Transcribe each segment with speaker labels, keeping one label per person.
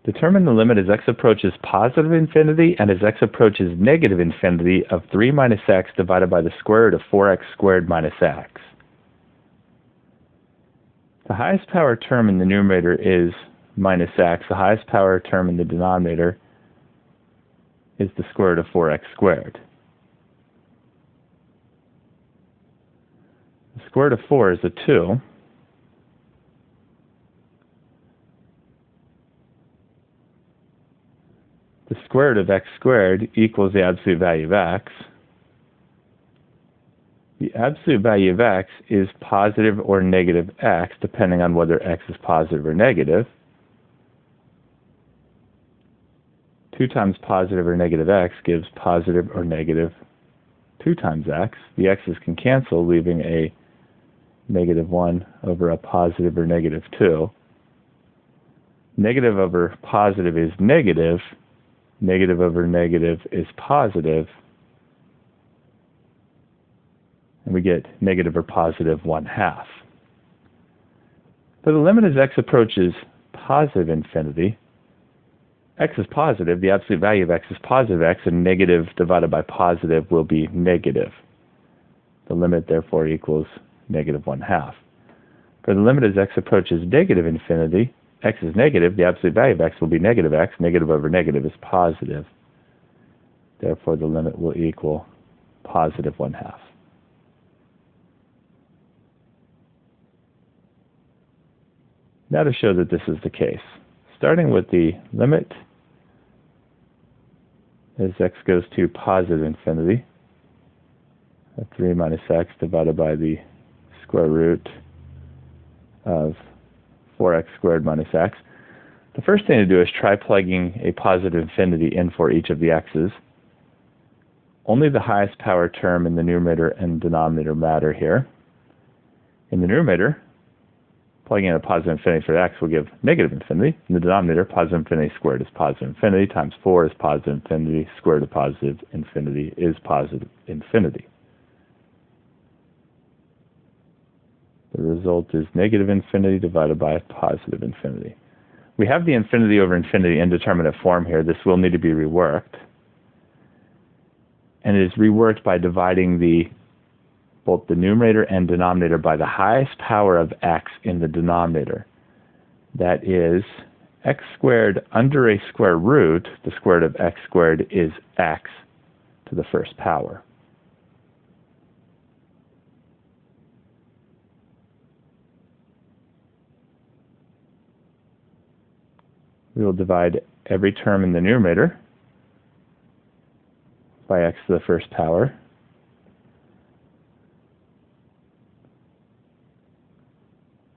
Speaker 1: Determine the limit as x approaches positive infinity and as x approaches negative infinity of 3 minus x divided by the square root of 4x squared minus x. The highest power term in the numerator is minus x. The highest power term in the denominator is the square root of 4x squared. The square root of 4 is a 2. The square root of x squared equals the absolute value of x. The absolute value of x is positive or negative x, depending on whether x is positive or negative. 2 times positive or negative x gives positive or negative 2 times x. The x's can cancel, leaving a negative 1 over a positive or negative 2. Negative over positive is negative. Negative over negative is positive. And we get negative or positive 1/2. For the limit as x approaches positive infinity, x is positive, the absolute value of x is positive x, and negative divided by positive will be negative. The limit therefore equals negative 1/2. For the limit as x approaches negative infinity, x is negative, the absolute value of x will be negative x, negative over negative is positive. Therefore the limit will equal positive 1/2. Now to show that this is the case, starting with the limit as x goes to positive infinity of 3 minus x divided by the square root of 4x squared minus x. The first thing to do is try plugging a positive infinity in for each of the x's. Only the highest power term in the numerator and denominator matter here. In the numerator, plugging in a positive infinity for x will give negative infinity. In the denominator, positive infinity squared is positive infinity, times 4 is positive infinity, square root of positive infinity is positive infinity. The result is negative infinity divided by positive infinity. We have the infinity over infinity indeterminate form here. This will need to be reworked. And it is reworked by dividing both the numerator and denominator by the highest power of x in the denominator. That is x squared under a square root. The square root of x squared is x to the first power. We will divide every term in the numerator by x to the first power.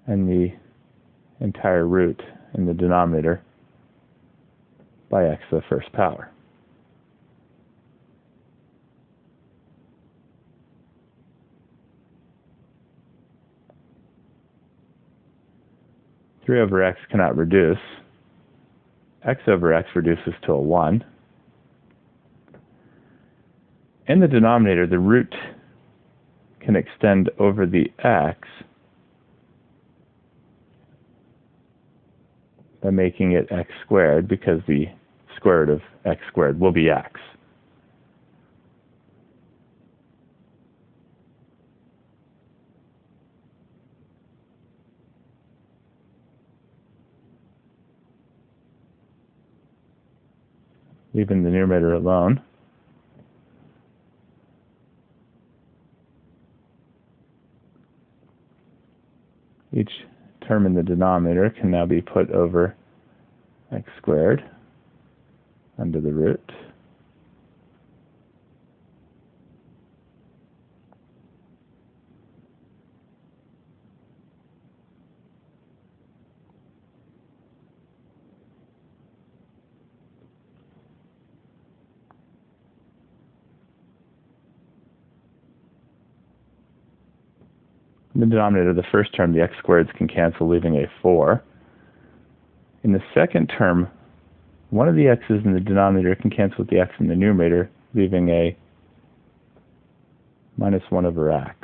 Speaker 1: And the entire root in the denominator by x to the first power. Three over x cannot reduce. X over x reduces to a 1. In the denominator, the root can extend over the x by making it x squared, because the square root of x squared will be x. Leaving the numerator alone. Each term in the denominator can now be put over x squared under the root. In the denominator, the first term, the x squareds can cancel, leaving a 4. In the second term, one of the x's in the denominator can cancel with the x in the numerator, leaving a minus 1 over x.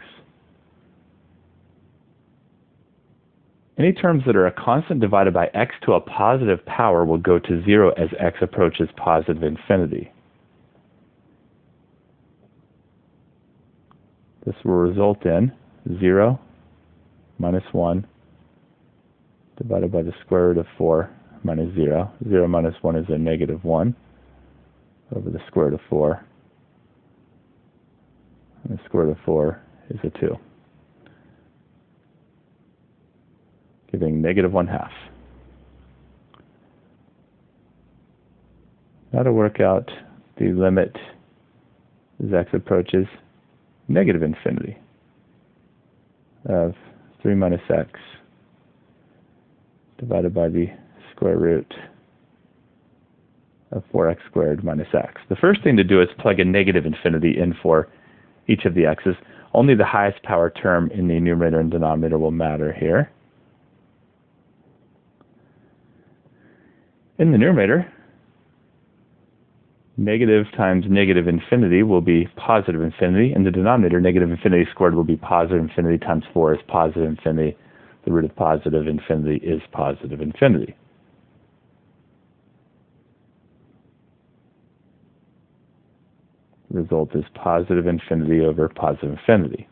Speaker 1: Any terms that are a constant divided by x to a positive power will go to 0 as x approaches positive infinity. This will result in 0 minus 1 divided by the square root of 4 minus 0. 0 minus 1 is a negative 1 over the square root of 4. And the square root of 4 is a 2. Giving negative 1/2. Now to work out the limit as x approaches negative infinity of 3 minus x divided by the square root of 4x squared minus x. The first thing to do is plug a negative infinity in for each of the x's. Only the highest power term in the numerator and denominator will matter here. In the numerator, negative times negative infinity will be positive infinity. In the denominator, negative infinity squared will be positive infinity times 4 is positive infinity. The root of positive infinity is positive infinity. The result is positive infinity over positive infinity.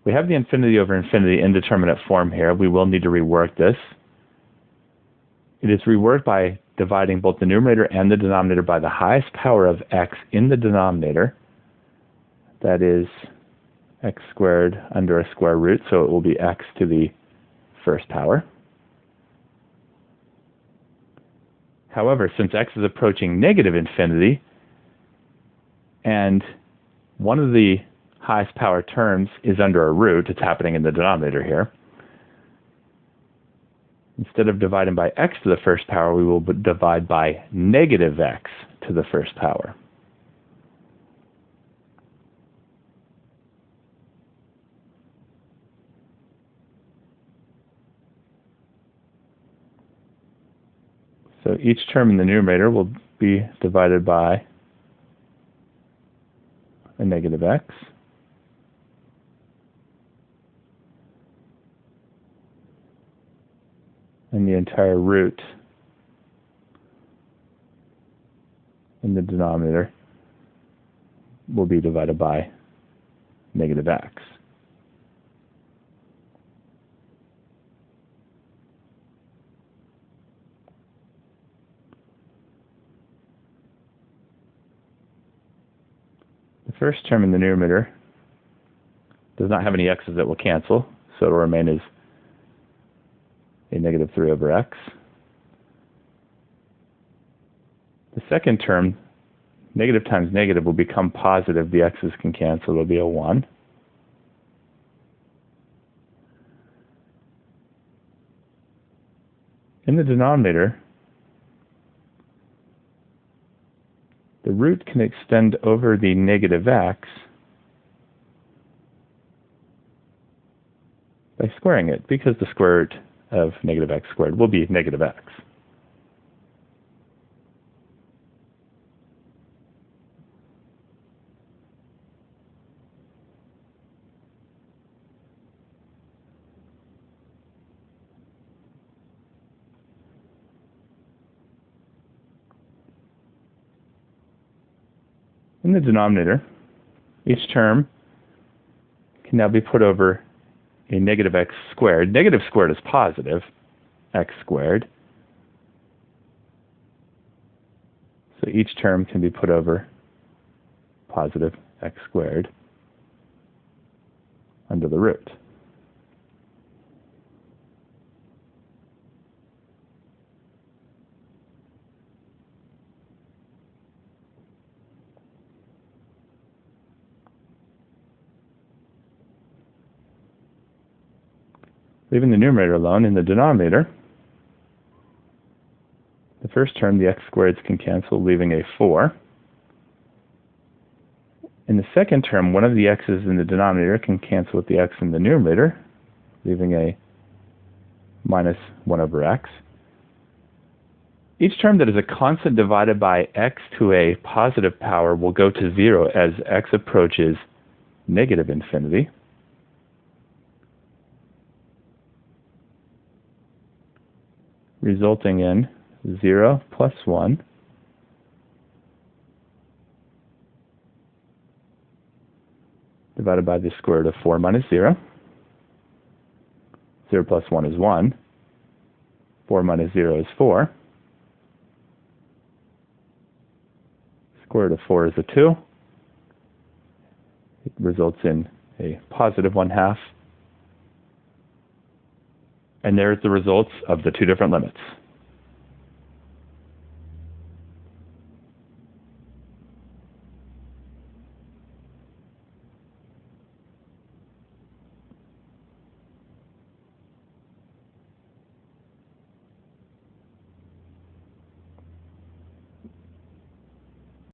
Speaker 1: We have the infinity over infinity indeterminate form here. We will need to rework this. It is reworked by dividing both the numerator and the denominator by the highest power of x in the denominator. That is x squared under a square root, so it will be x to the first power. However, since x is approaching negative infinity, and one of the highest power terms is under a root, it's happening in the denominator here, instead of dividing by x to the first power, we will divide by negative x to the first power. So each term in the numerator will be divided by a negative x. And the entire root in the denominator will be divided by negative x. The first term in the numerator does not have any x's that will cancel, so it will remain as a negative 3 over x. The second term, negative times negative, will become positive. The x's can cancel. It will be a 1. In the denominator, the root can extend over the negative x by squaring it, because the square root of negative x squared will be negative x. In the denominator, each term can now be put over a negative x squared. Negative squared is positive, x squared. So each term can be put over positive x squared under the root. Leaving the numerator alone, in the denominator, the first term, the x squareds can cancel, leaving a 4. In the second term, one of the x's in the denominator can cancel with the x in the numerator, leaving a minus 1 over x. Each term that is a constant divided by x to a positive power will go to 0 as x approaches negative infinity. resulting in 0 plus 1 divided by the square root of 4 minus 0. 0 plus 1 is 1. 4 minus 0 is 4. Square root of 4 is a 2. It results in a positive 1/2. And there's the results of the two different limits.